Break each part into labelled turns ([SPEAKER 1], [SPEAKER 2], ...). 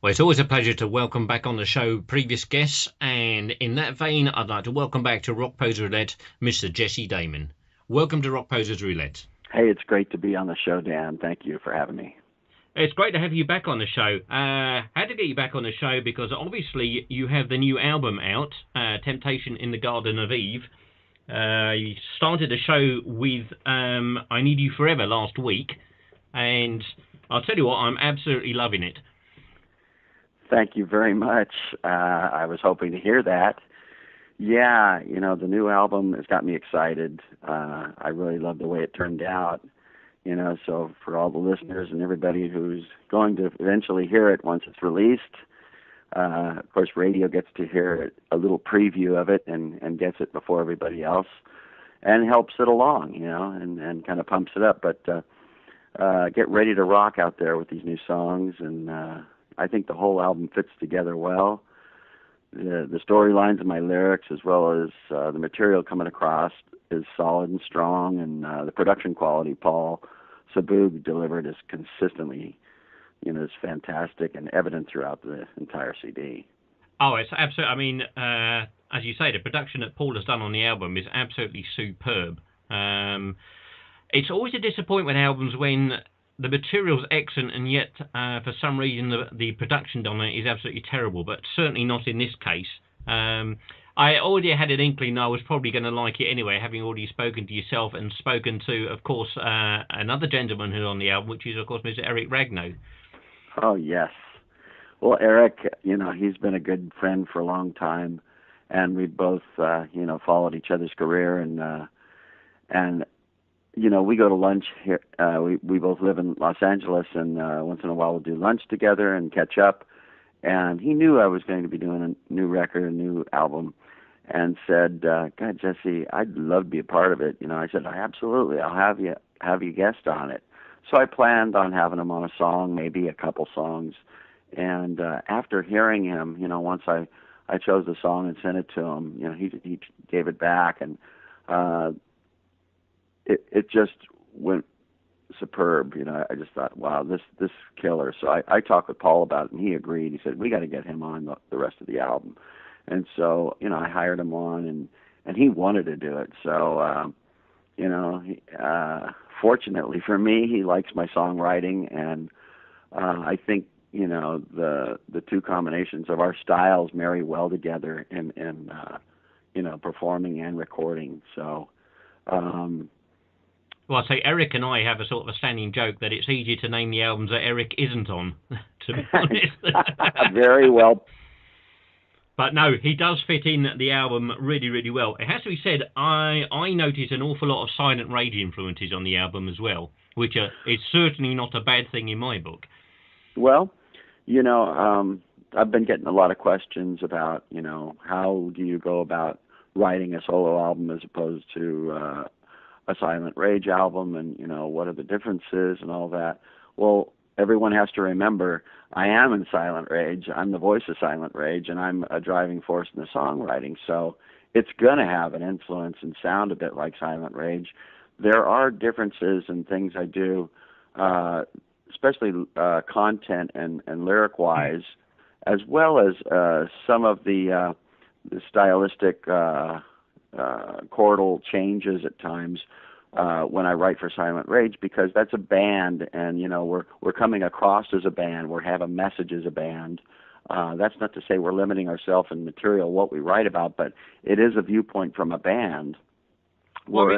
[SPEAKER 1] Well, it's always a pleasure to welcome back on the show previous guests, and in that vein, I'd like to welcome back to Rockposer Roulette, Mr. Jesse Damon. Welcome to Rockposer's Roulette.
[SPEAKER 2] Hey, it's great to be on the show, Dan. Thank you for having me.
[SPEAKER 1] It's great to have you back on the show. Had to get you back on the show because obviously you have the new album out, Temptation in the Garden of Eve. You started the show with I Need You Forever last week, and I'll tell you what, I'm absolutely loving it.
[SPEAKER 2] Thank you very much. I was hoping to hear that. Yeah, the new album has got me excited. I really love the way it turned out. So for all the listeners and everybody who's going to eventually hear it once it's released, of course, radio gets to hear a little preview of it and gets it before everybody else and helps it along, and kind of pumps it up. But get ready to rock out there with these new songs, and I think the whole album fits together well. The storylines and my lyrics, as well as the material coming across, is solid and strong, and the production quality Paul Sabug delivered is consistently, is fantastic and evident throughout the entire CD.
[SPEAKER 1] Oh, it's absolutely. I mean, as you say, the production that Paul has done on the album is absolutely superb. It's always a disappointment with albums when the material's excellent and yet for some reason the production on it is absolutely terrible, but certainly not in this case. I already had an inkling I was probably going to like it anyway, having already spoken to yourself and spoken to, of course, another gentleman who's on the album, which is, of course, Mr. Eric Ragnow.
[SPEAKER 2] Oh, yes. Well, Eric, he's been a good friend for a long time, and we both, followed each other's career, and we go to lunch here. We both live in Los Angeles, and once in a while we'll do lunch together and catch up. And he knew I was going to be doing a new record, a new album, and said, "God, Jesse, I'd love to be a part of it." I said, "Absolutely, I'll have you guest on it." So I planned on having him on a song, maybe a couple songs. And after hearing him, once I chose the song and sent it to him, he gave it back, and it just went superb. I just thought, wow, this is killer. So I talked with Paul about it, and he agreed. He said, we got to get him on the rest of the album. And so, I hired him on, and he wanted to do it. So, fortunately for me, he likes my songwriting, and I think, the two combinations of our styles marry well together in performing and recording. So,
[SPEAKER 1] well, I say Eric and I have a sort of a standing joke that it's easier to name the albums that Eric isn't on, to be honest.
[SPEAKER 2] Very well.
[SPEAKER 1] But no, he does fit in the album really, really well. It has to be said, I notice an awful lot of Silent Rage influences on the album as well, which is certainly not a bad thing in my book.
[SPEAKER 2] Well, I've been getting a lot of questions about, how do you go about writing a solo album as opposed to a Silent Rage album, and what are the differences and all that. Well, everyone has to remember I am in Silent Rage. I'm the voice of Silent Rage, and I'm a driving force in the songwriting. So it's going to have an influence and sound a bit like Silent Rage. There are differences in things I do, especially content and lyric-wise, as well as some of the stylistic chordal changes at times when I write for Silent Rage, because that's a band, and we're coming across as a band. We have a message as a band. That's not to say we're limiting ourselves in material, what we write about, but it is a viewpoint from a band.
[SPEAKER 1] Well,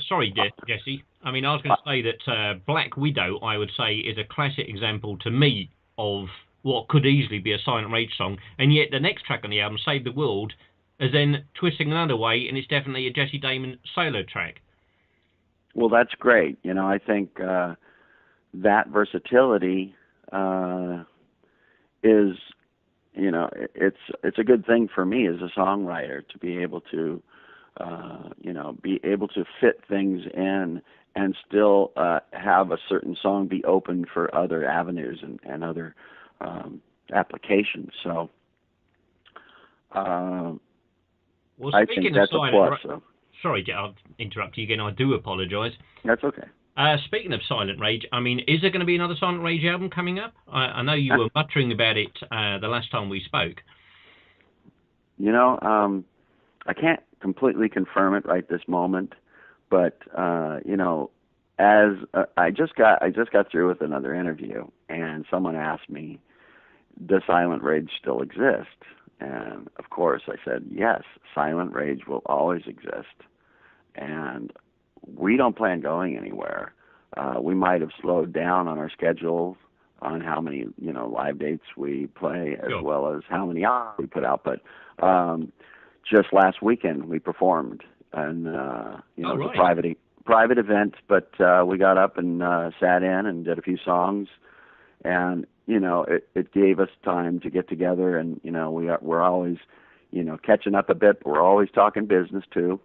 [SPEAKER 1] sorry, Jesse. I mean, I was going to say that Black Widow, I would say, is a classic example to me of what could easily be a Silent Rage song, and yet the next track on the album, Save the World, is then twisting another way, and it's definitely a Jesse Damon solo track.
[SPEAKER 2] Well, that's great. I think that versatility is, it's a good thing for me as a songwriter to be able to, fit things in and still have a certain song be open for other avenues and other applications. So
[SPEAKER 1] well,
[SPEAKER 2] I think that's a plus.
[SPEAKER 1] Sorry, I'll interrupt you again. I do apologise.
[SPEAKER 2] That's okay.
[SPEAKER 1] Speaking of Silent Rage, I mean, is there going to be another Silent Rage album coming up? I know you were muttering about it the last time we spoke.
[SPEAKER 2] You know, I can't completely confirm it right this moment, but you know, as I just got through with another interview, and someone asked me, "Does Silent Rage still exist?" And of course, I said, "Yes, Silent Rage will always exist, and we don't plan going anywhere. We might have slowed down on our schedule on how many live dates we play, as
[SPEAKER 1] Sure.
[SPEAKER 2] well as how many hours we put out, but." Just last weekend we performed, and it was
[SPEAKER 1] right.
[SPEAKER 2] a private event, but we got up and sat in and did a few songs, and it gave us time to get together, and we're always catching up a bit, but we're always talking business too.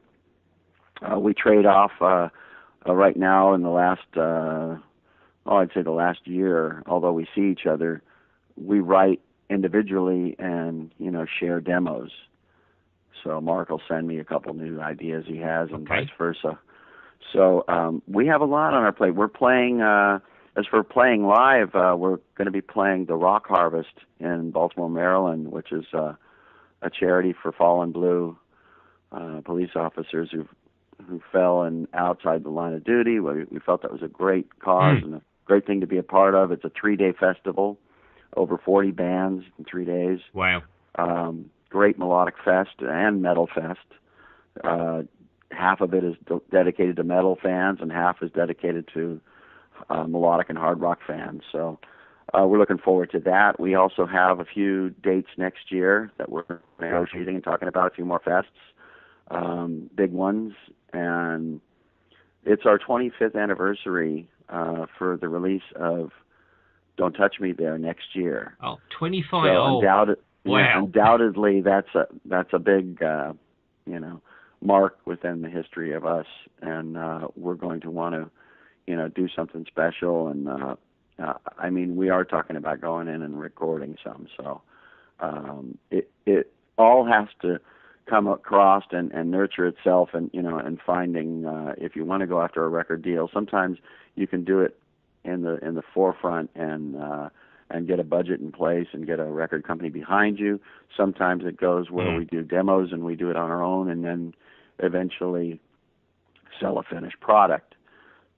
[SPEAKER 2] We trade off right now in the last I'd say the last year, although we see each other, we write individually and share demos. So Mark will send me a couple new ideas he has, and vice versa. So we have a lot on our plate. We're playing. As for playing live, we're going to be playing the Rock Harvest in Baltimore, Maryland, which is a charity for fallen blue police officers who fell outside the line of duty. We felt that was a great cause and a great thing to be a part of. It's a 3-day festival, over 40 bands in 3 days.
[SPEAKER 1] Wow.
[SPEAKER 2] Great melodic fest and metal fest. Half of it is dedicated to metal fans, and half is dedicated to melodic and hard rock fans. So we're looking forward to that. We also have a few dates next year that we're negotiating and talking about, a few more fests, big ones. And it's our 25th anniversary for the release of Don't Touch Me There next year.
[SPEAKER 1] Oh, 25.
[SPEAKER 2] So
[SPEAKER 1] wow.
[SPEAKER 2] Undoubtedly, that's a big, mark within the history of us, and we're going to want to, do something special. And I mean, we are talking about going in and recording some. So it all has to come across and nurture itself, and and finding if you want to go after a record deal, sometimes you can do it in the forefront and get a budget in place and get a record company behind you. Sometimes it goes where we do demos and we do it on our own, and then eventually sell a finished product.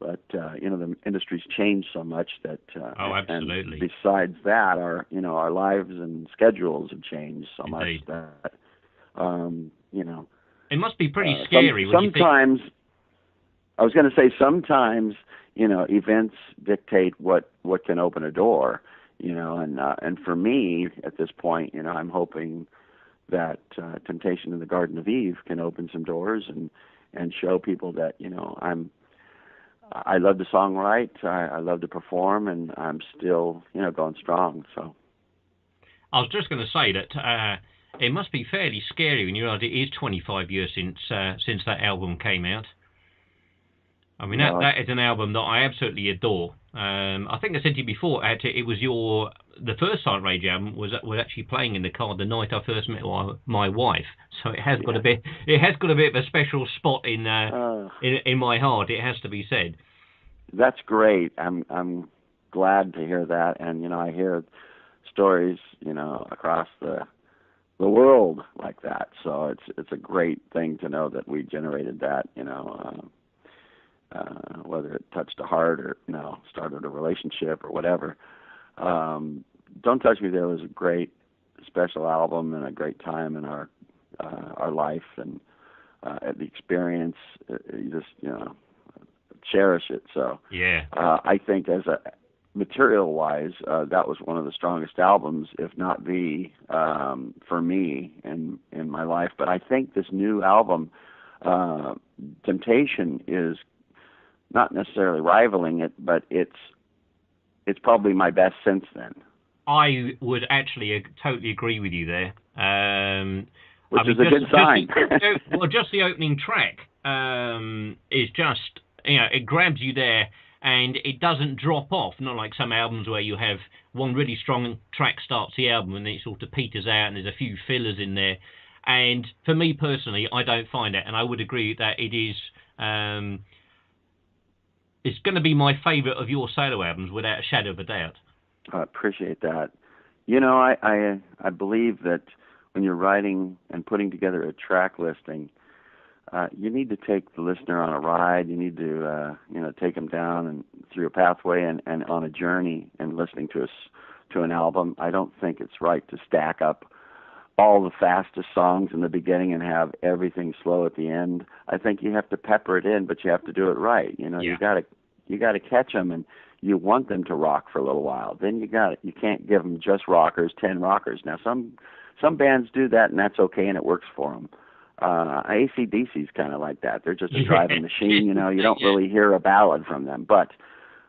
[SPEAKER 2] But the industry's changed so much that
[SPEAKER 1] absolutely.
[SPEAKER 2] And besides that, our lives and schedules have changed so
[SPEAKER 1] Indeed.
[SPEAKER 2] much that
[SPEAKER 1] it must be pretty scary.
[SPEAKER 2] Sometimes I was going to say sometimes events dictate what can open a door. And for me at this point, I'm hoping that Temptation in the Garden of Eve can open some doors and show people that I love to songwrite, I love to perform, and I'm still going strong. So
[SPEAKER 1] I was just going to say that it must be fairly scary when you realize it is 25 years since that album came out. I mean, that is an album that I absolutely adore. I think I said to you before, it was the first Silent Rage album was actually playing in the car the night I first met my wife. So it has got a bit of a special spot in my heart. It has to be said.
[SPEAKER 2] That's great. I'm glad to hear that, and I hear stories across the world like that. So it's a great thing to know that we generated that. Whether it touched a heart or started a relationship or whatever. Don't Touch Me There was a great special album and a great time in our life, and the experience. You just cherish it. So
[SPEAKER 1] yeah,
[SPEAKER 2] I think as a material wise, that was one of the strongest albums, if not the for me in my life. But I think this new album, Temptation, is not necessarily rivaling it, but it's probably my best since then.
[SPEAKER 1] I would actually totally agree with you there.
[SPEAKER 2] Which is a good sign.
[SPEAKER 1] Just the opening track is just, it grabs you there and it doesn't drop off. Not like some albums where you have one really strong track starts the album and then it sort of peters out and there's a few fillers in there. And for me personally, I don't find it, and I would agree that it is it's going to be my favourite of your solo albums, without a shadow of a doubt.
[SPEAKER 2] I appreciate that. You know, I believe that when you're writing and putting together a track listing, you need to take the listener on a ride. You need to, take them down and through a pathway and on a journey and listening to an album. I don't think it's right to stack up all the fastest songs in the beginning and have everything slow at the end. I think you have to pepper it in, but you have to do it right.
[SPEAKER 1] Yeah.
[SPEAKER 2] You got to catch them, and you want them to rock for a little while. Then you can't give them just rockers, 10 rockers. Now some bands do that, and that's okay, and it works for them. AC/DC's kind of like that. They're just a driving machine, you know. You don't really hear a ballad from them, but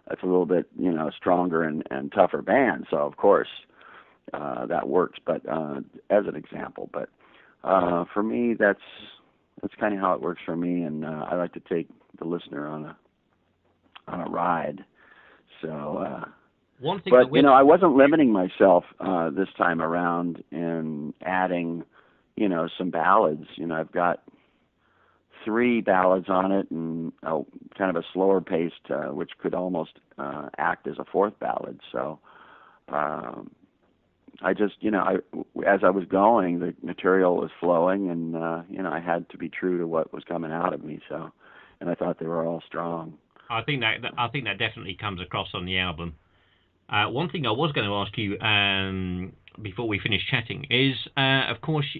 [SPEAKER 2] it's a little bit, stronger and tougher band. So of course that works. But as an example, but for me, that's kind of how it works for me, and I like to take the listener on a ride. So,
[SPEAKER 1] one thing,
[SPEAKER 2] but I wasn't limiting myself this time around in adding, some ballads. I've got 3 ballads on it, and kind of a slower paced, which could almost act as a 4th ballad. So, I just, as I was going, the material was flowing, and I had to be true to what was coming out of me. So, and I thought they were all strong.
[SPEAKER 1] I think that definitely comes across on the album. One thing I was going to ask you before we finish chatting is, of course,